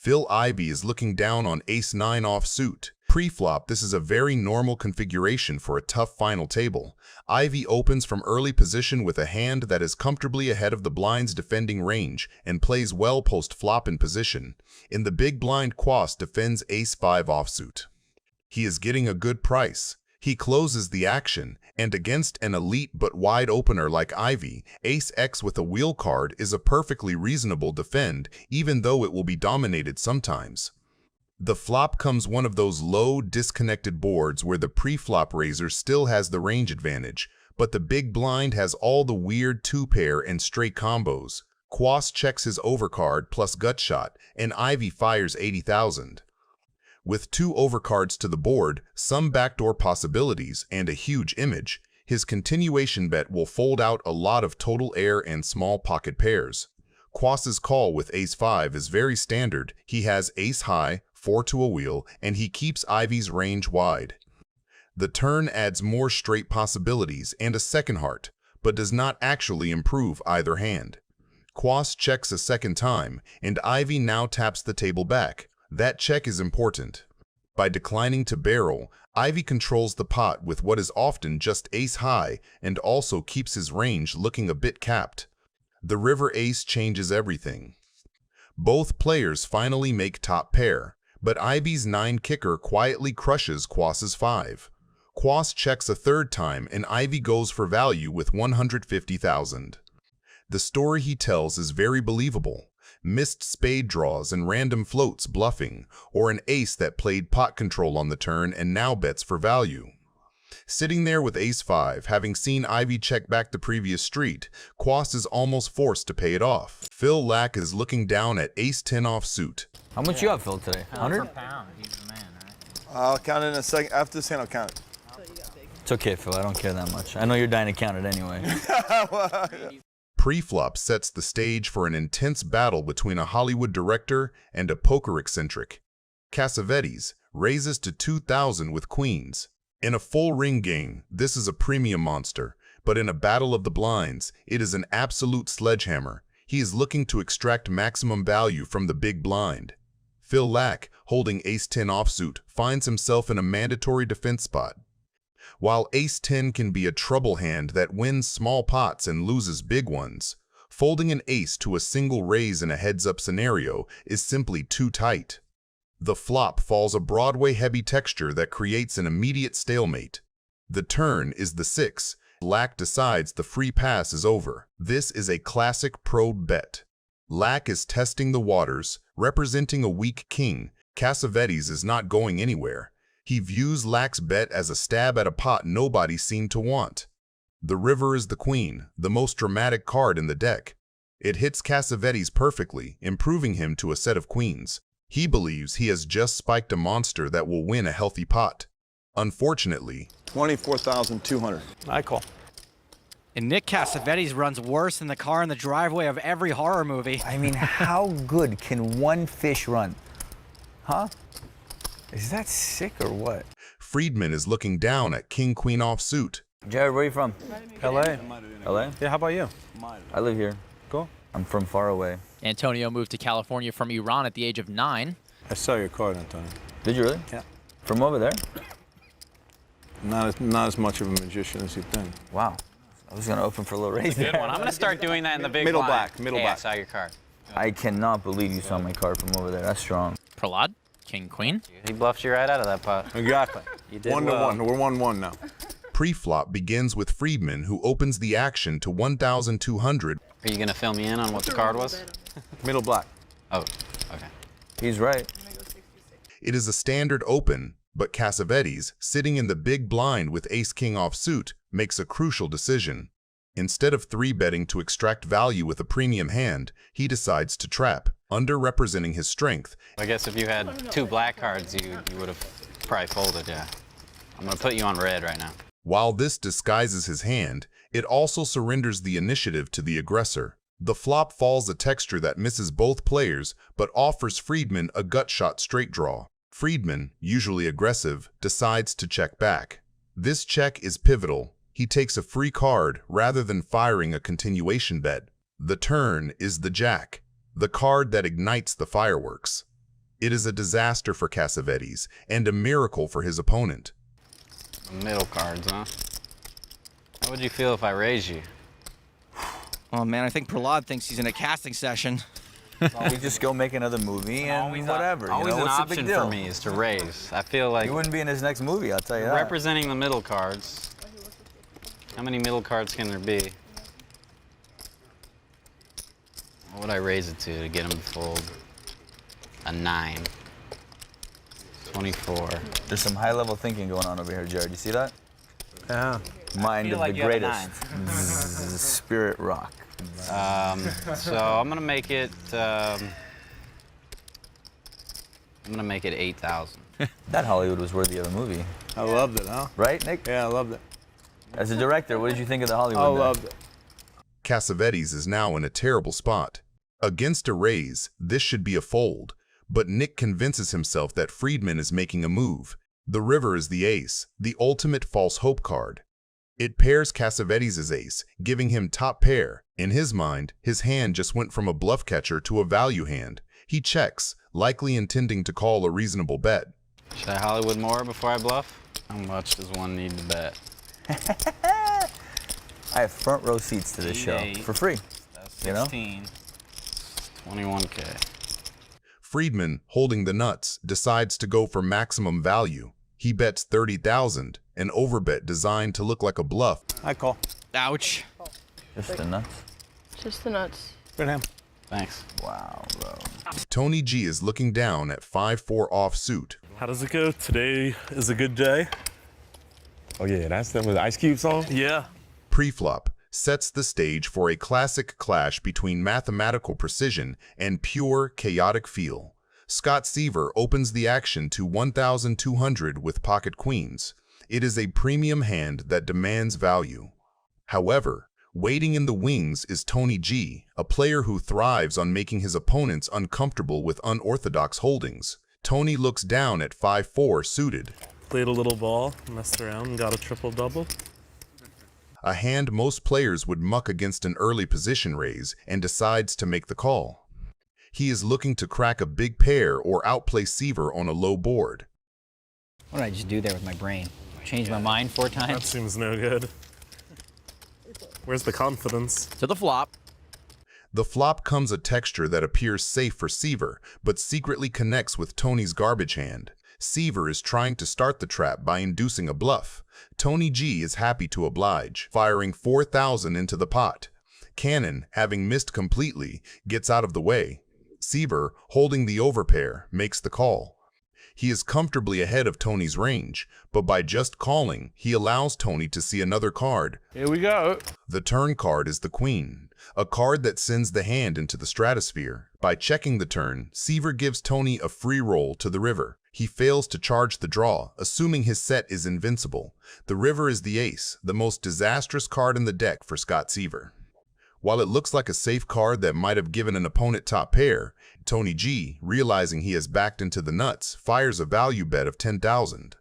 Ivey is looking down on ace-9 offsuit. Pre-flop, this is a very normal configuration for a tough final table. Ivey opens from early position with a hand that is comfortably ahead of the blind's defending range and plays well post-flop in position. In the big blind, Quas defends ace-5 offsuit. He is getting a good price. He closes the action, and against an elite but wide opener like Ivey, ace-x with a wheel card is a perfectly reasonable defend, even though it will be dominated sometimes. The flop comes one of those low, disconnected boards where the pre-flop raiser still has the range advantage, but the big blind has all the weird two-pair and straight combos. Quas checks his overcard plus gut shot, and Ivey fires 80,000. With two overcards to the board, some backdoor possibilities, and a huge image, his continuation bet will fold out a lot of total air and small pocket pairs. Quas's call with ace-5 is very standard. He has ace-high, 4 to a wheel, and he keeps Ivey's range wide. The turn adds more straight possibilities and a second heart, but does not actually improve either hand. Quas checks a second time, and Ivey now taps the table back. That check is important. By declining to barrel, Ivey controls the pot with what is often just ace-high and also keeps his range looking a bit capped. The river ace changes everything. Both players finally make top pair, but Ivey's 9 kicker quietly crushes Quas's 5. Quas checks a third time and Ivey goes for value with 150,000. The story he tells is very believable. Missed spade draws and random floats bluffing, or an ace that played pot control on the turn and now bets for value. Sitting there with ace-5, having seen Ivey check back the previous street, Quas is almost forced to pay it off. Laak is looking down at ace-10 offsuit. How much you have, Phil, today? 100? Per pound. He's the man, right? I'll count it in a second. After this hand, I'll count it. It's okay, Phil. I don't care that much. I know you're dying to count it anyway. Pre-flop sets the stage for an intense battle between a Hollywood director and a poker eccentric. Cvetes raises to 2,000 with queens. In a full ring game, this is a premium monster, but in a battle of the blinds, it is an absolute sledgehammer. He is looking to extract maximum value from the big blind. Laak, holding ace-10 offsuit, finds himself in a mandatory defense spot. While ace-10 can be a trouble hand that wins small pots and loses big ones, folding an ace to a single raise in a heads-up scenario is simply too tight. The flop falls a Broadway-heavy texture that creates an immediate stalemate. The turn is the 6. Laak decides the free pass is over. This is a classic probe bet. Laak is testing the waters, representing a weak king. Cvetes is not going anywhere. He views Laak's bet as a stab at a pot nobody seemed to want. The river is the queen, the most dramatic card in the deck. It hits Cvetes perfectly, improving him to a set of queens. He believes he has just spiked a monster that will win a healthy pot. Unfortunately, 24,200. I call. And Nick Cvetes runs worse than the car in the driveway of every horror movie. I mean, how good can one fish run? Huh? Is that sick or what? Freriedman is looking down at king-queen offsuit. Jared, where are you from? LA. LA? Yeah, how about you? I live here. Cool. I'm from far away. Antonio moved to California from Iran at the age of 9. I saw your card, Antonio. Did you really? Yeah. From over there? Not as much of a magician as you think. Wow. I was gonna open for a little raise Good there. one. I'm gonna start doing that in the big Middle blind. black, middle Hey, black. I saw your card. I cannot believe you saw my card from over there. That's strong. Pralad, king, queen. He bluffed you right out of that pot. Exactly. You did 1 well. to 1. We're 1-1 now. Pre-flop begins with Freriedman, who opens the action to 1,200. Are you gonna fill me in on what the card was? Middle black. Oh, okay. He's right. It is a standard open, but Cvetes, sitting in the big blind with ace-king offsuit, makes a crucial decision. Instead of 3-betting to extract value with a premium hand, he decides to trap, underrepresenting his strength. I guess if you had 2 black cards, you would have probably folded, yeah. I'm gonna put you on red right now. While this disguises his hand, it also surrenders the initiative to the aggressor. The flop falls a texture that misses both players, but offers Freriedman a gut shot straight draw. Freriedman, usually aggressive, decides to check back. This check is pivotal. He takes a free card rather than firing a continuation bet. The turn is the jack, the card that ignites the fireworks. It is a disaster for Cvetes and a miracle for his opponent. Middle cards, huh? How would you feel if I raise you? Oh man, I think Prahlad thinks he's in a casting session. We just go make another movie and whatever. You Always know, an what's the big option deal? for me is to raise. I feel like You wouldn't be in his next movie, I'll tell you that. representing the middle cards. How many middle cards can there be? What would I raise it to get him to fold? A 9. 24. There's some high-level thinking going on over here, Jared. You see that? Yeah. Mind of like the you have a greatest. Spirit rock. So I'm gonna make it. I'm gonna make it 8,000. That Hollywood was worthy of a movie. I loved it, huh? Right, Nick? Yeah, I loved it. As a director, what did you think of the Hollywood? I there? loved it. Cvetes is now in a terrible spot. Against a raise, this should be a fold, but Nick convinces himself that Freriedman is making a move. The river is the ace, the ultimate false hope card. It pairs Cvetes' ace, giving him top pair. In his mind, his hand just went from a bluff catcher to a value hand. He checks, likely intending to call a reasonable bet. Should I Hollywood more before I bluff? How much does one need to bet? I have front row seats to this show 8, for free. That's You know? 16. 21K. Freriedman, holding the nuts, decides to go for maximum value. He bets 30,000, an overbet designed to look like a bluff. I call. Ouch. Just the nuts. Just the nuts. Good ham. Thanks. Wow, bro. Tony G is looking down at 5-4 offsuit. How does it go? Today is a good day. Oh yeah, that's the Ice Cube song? Yeah. Preflop sets the stage for a classic clash between mathematical precision and pure chaotic feel. Scott Seaver opens the action to 1,200 with pocket queens. It is a premium hand that demands value. However, waiting in the wings is Tony G, a player who thrives on making his opponents uncomfortable with unorthodox holdings. Tony looks down at 5-4 suited. Played a little ball, messed around, and got a triple-double. A hand most players would muck against an early position raise and decides to make the call. He is looking to crack a big pair or outplay Seaver on a low board. What did I just do there with my brain? Change my mind 4 That times? seems no good. Where's the confidence? To the flop. The flop comes a texture that appears safe for Seaver, but secretly connects with Tony's garbage hand. Seaver is trying to start the trap by inducing a bluff. Tony G is happy to oblige, firing 4,000 into the pot. Cannon, having missed completely, gets out of the way. Seaver, holding the overpair, makes the call. He is comfortably ahead of Tony's range, but by just calling, he allows Tony to see another card. Here we go. The turn card is the queen, a card that sends the hand into the stratosphere. By checking the turn, Seaver gives Tony a free roll to the river. He fails to charge the draw, assuming his set is invincible. The river is the ace, the most disastrous card in the deck for Scott Seaver. While it looks like a safe card that might have given an opponent top pair, Tony G, realizing he has backed into the nuts, fires a value bet of 10,000.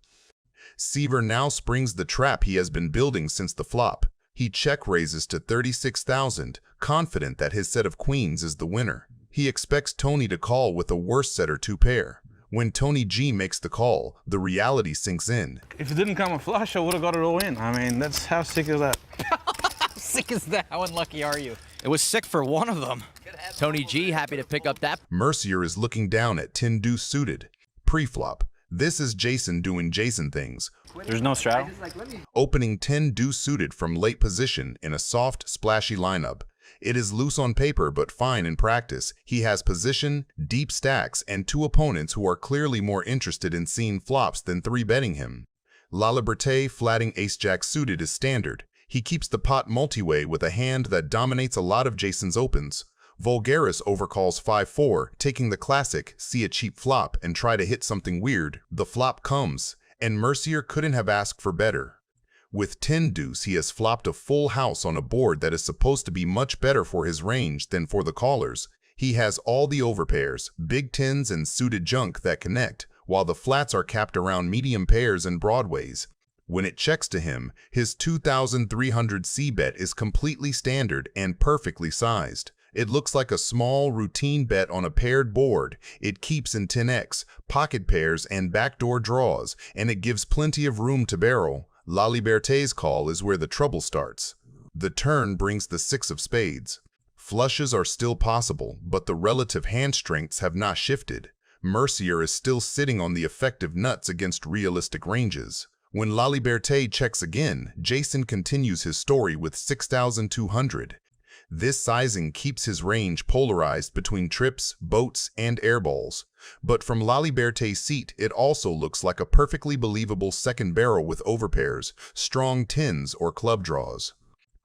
Seaver now springs the trap he has been building since the flop. He check raises to 36,000, confident that his set of queens is the winner. He expects Tony to call with a worse set or 2 pair. When Tony G makes the call, the reality sinks in. If it didn't come a flush, I would have got it all in. I mean, that's how sick is that? How sick is that? How unlucky are you? It was sick for one of them. Tony G happy to pick up that. Mercier is looking down at 10 deuce suited. Preflop. This is Jason doing Jason things. There's no straddle? Opening 10 deuce suited from late position in a soft, splashy lineup. It is loose on paper but fine in practice. He has position, deep stacks, and 2 opponents who are clearly more interested in seeing flops than 3-betting him. La Liberté flatting ace-jack suited is standard. He keeps the pot multi-way with a hand that dominates a lot of Jason's opens. Vulgaris overcalls 5-4, taking the classic, see a cheap flop and try to hit something weird. The flop comes, and Mercier couldn't have asked for better. With 10 deuce, he has flopped a full house on a board that is supposed to be much better for his range than for the callers. He has all the overpairs, big tens and suited junk that connect, while the flats are capped around medium pairs and broadways. When it checks to him, his 2,300 C bet is completely standard and perfectly sized. It looks like a small, routine bet on a paired board. It keeps in 10x, pocket pairs, and backdoor draws, and it gives plenty of room to barrel. La Liberté's call is where the trouble starts. The turn brings the 6 of spades. Flushes are still possible, but the relative hand strengths have not shifted. Mercier is still sitting on the effective nuts against realistic ranges. When La Liberté checks again, Jason continues his story with 6,200. This sizing keeps his range polarized between trips, boats, and airballs. But from La Liberté's seat, it also looks like a perfectly believable second barrel with overpairs, strong 10s, or club draws.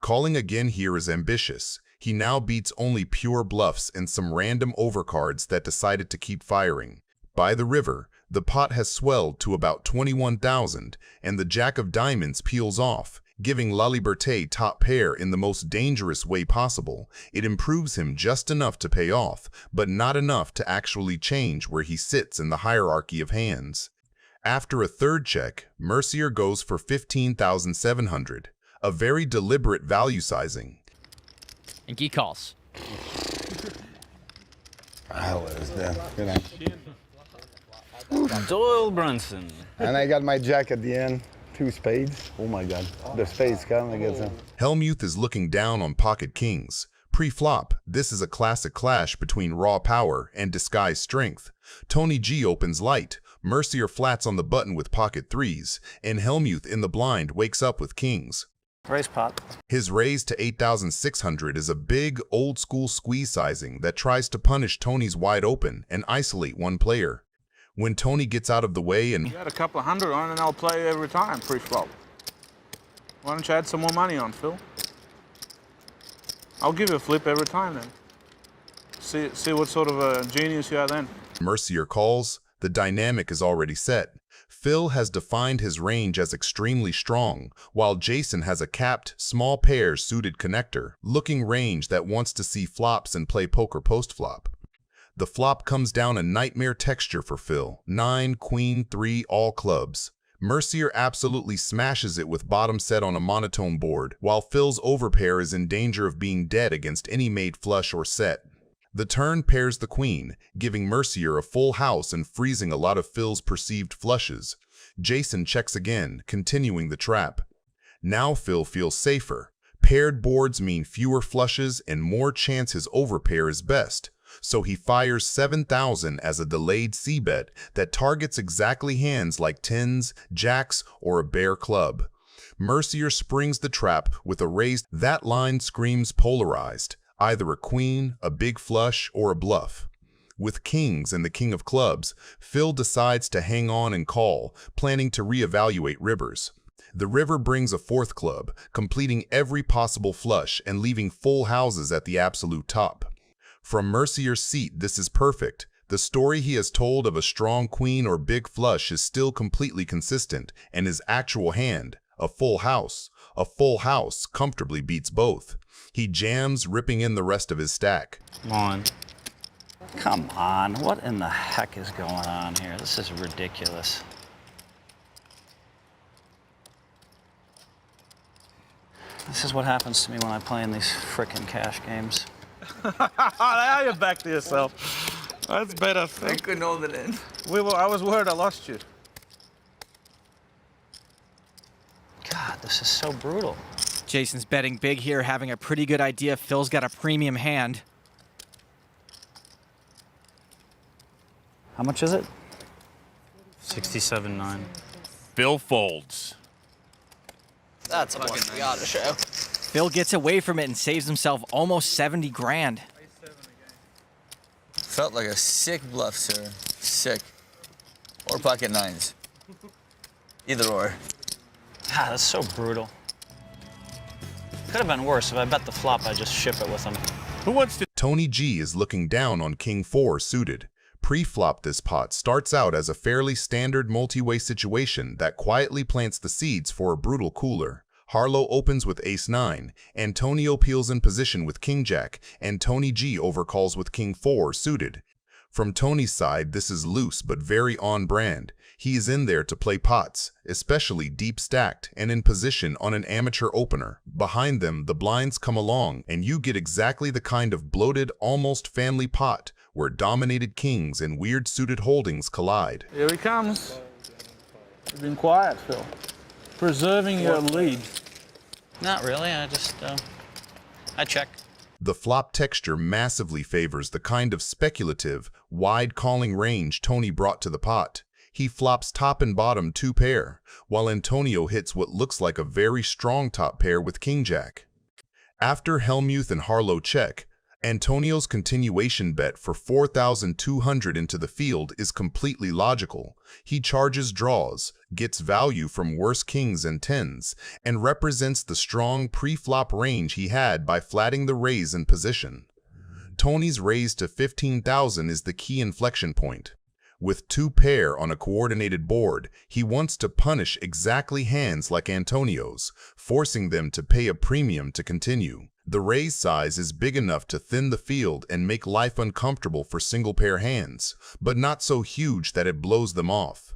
Calling again here is ambitious. He now beats only pure bluffs and some random overcards that decided to keep firing. By the river, the pot has swelled to about 21,000, and the Jack of Diamonds peels off, giving La Liberté top pair in the most dangerous way possible. It improves him just enough to pay off, but not enough to actually change where he sits in the hierarchy of hands. After a third check, Mercier goes for 15,700, a very deliberate value sizing. And he calls. Hell is that? You know. Doyle Brunson. And I got my jack at the end. 2 spades. Oh my God. The spades come against him. Hellmuth is looking down on pocket kings. Pre-flop, this is a classic clash between raw power and disguised strength. Tony G opens light, Mercier flats on the button with pocket 3s, and Hellmuth in the blind wakes up with kings. Raise pot. His raise to 8,600 is a big, old-school squeeze sizing that tries to punish Tony's wide open and isolate one player. When Tony gets out of the way and... You got a couple of hundred on and I'll play every time pre-flop. Why don't you add some more money on, Phil? I'll give you a flip every time then. See what sort of a genius you are then. Mercier calls, the dynamic is already set. Phil has defined his range as extremely strong, while Jason has a capped, small pair suited connector, looking range that wants to see flops and play poker post-flop. The flop comes down a nightmare texture for Phil, 9, queen, 3, all clubs. Mercier absolutely smashes it with bottom set on a monotone board, while Phil's overpair is in danger of being dead against any made flush or set. The turn pairs the queen, giving Mercier a full house and freezing a lot of Phil's perceived flushes. Jason checks again, continuing the trap. Now Phil feels safer. Paired boards mean fewer flushes and more chance his overpair is best. So he fires 7,000 as a delayed c-bet that targets exactly hands like 10s, jacks, or a bare club. Mercier springs the trap with a raise. That line screams polarized, either a queen, a big flush, or a bluff. With kings and the king of clubs, Phil decides to hang on and call, planning to reevaluate rivers. The river brings a 4th club, completing every possible flush and leaving full houses at the absolute top. From Mercier's seat, this is perfect. The story he has told of a strong queen or big flush is still completely consistent, and his actual hand, a full house, comfortably beats both. He jams, ripping in the rest of his stack. Come on, what in the heck is going on here? This is ridiculous. This is what happens to me when I play in these frickin' cash games. Now you're back to yourself. That's better. I couldn't hold it in. I was worried I lost you. God, this is so brutal. Jason's betting big here, having a pretty good idea Phil's got a premium hand. How much is it? 67.9. Phil folds. That's a bluff we gotta show. Phil gets away from it and saves himself almost 70 grand. Felt like a sick bluff, sir. Sick. Or pocket 9s. Either or. God, that's so brutal. Could have been worse. If I bet the flop, I'd just ship it with him. Who wants to... Tony G is looking down on king 4 suited. Pre-flop, this pot starts out as a fairly standard multi-way situation that quietly plants the seeds for a brutal cooler. Harlow opens with ace-9, Antonio peels in position with king-jack, and Tony G overcalls with king 4 suited. From Tony's side, this is loose but very on-brand. He is in there to play pots, especially deep stacked and in position on an amateur opener. Behind them, the blinds come along, and you get exactly the kind of bloated, almost family pot where dominated kings and weird suited holdings collide. Here he comes. You've been quiet, Phil. Preserving your lead. Not really. I check. The flop texture massively favors the kind of speculative, wide calling range Tony brought to the pot. He flops top and bottom 2 pair, while Antonio hits what looks like a very strong top pair with king-jack. After Hellmuth and Harlow check, Antonio's continuation bet for 4,200 into the field is completely logical. He charges draws, gets value from worse kings and tens, and represents the strong pre-flop range he had by flatting the raise in position. Tony's raise to 15,000 is the key inflection point. With 2 pair on a coordinated board, he wants to punish exactly hands like Antonio's, forcing them to pay a premium to continue. The raise size is big enough to thin the field and make life uncomfortable for single-pair hands, but not so huge that it blows them off.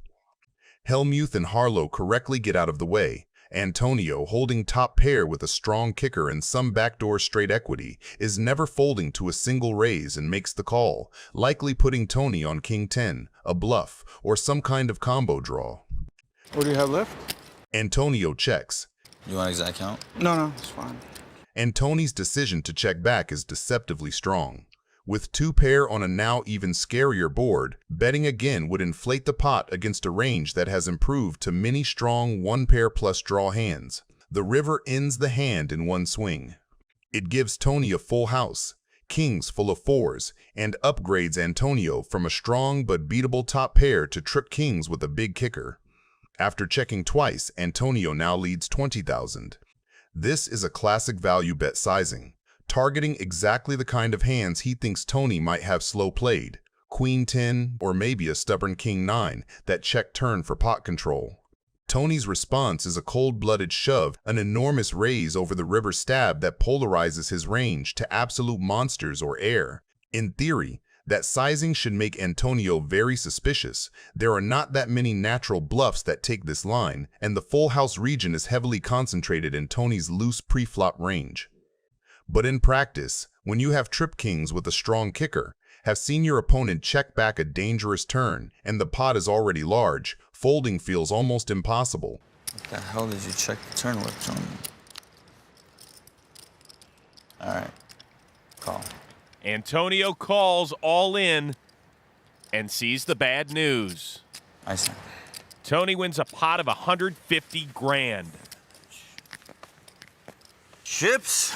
Hellmuth and Harlow correctly get out of the way. Antonio, holding top pair with a strong kicker and some backdoor straight equity, is never folding to a single raise and makes the call, likely putting Tony on king 10, a bluff, or some kind of combo draw. What do you have left? Antonio checks. You want exact count? No, it's fine. And Tony's decision to check back is deceptively strong. With 2 pair on a now even scarier board, betting again would inflate the pot against a range that has improved to many strong 1 pair plus draw hands. The river ends the hand in one swing. It gives Tony a full house, kings full of 4s, and upgrades Antonio from a strong but beatable top pair to trip kings with a big kicker. After checking twice, Antonio now leads 20,000. This is a classic value bet sizing, targeting exactly the kind of hands he thinks Tony might have slow played, queen 10 or maybe a stubborn king 9 that check turn for pot control. Tony's response is a cold-blooded shove, an enormous raise over the river stab that polarizes his range to absolute monsters or air. In theory, that sizing should make Antonio very suspicious. There are not that many natural bluffs that take this line, and the full house region is heavily concentrated in Tony's loose pre-flop range. But in practice, when you have trip kings with a strong kicker, have seen your opponent check back a dangerous turn, and the pot is already large, folding feels almost impossible. What the hell did you check the turn with, Tony? All right, call. Antonio calls all in and sees the bad news. I see. Tony wins a pot of 150 grand. Chips.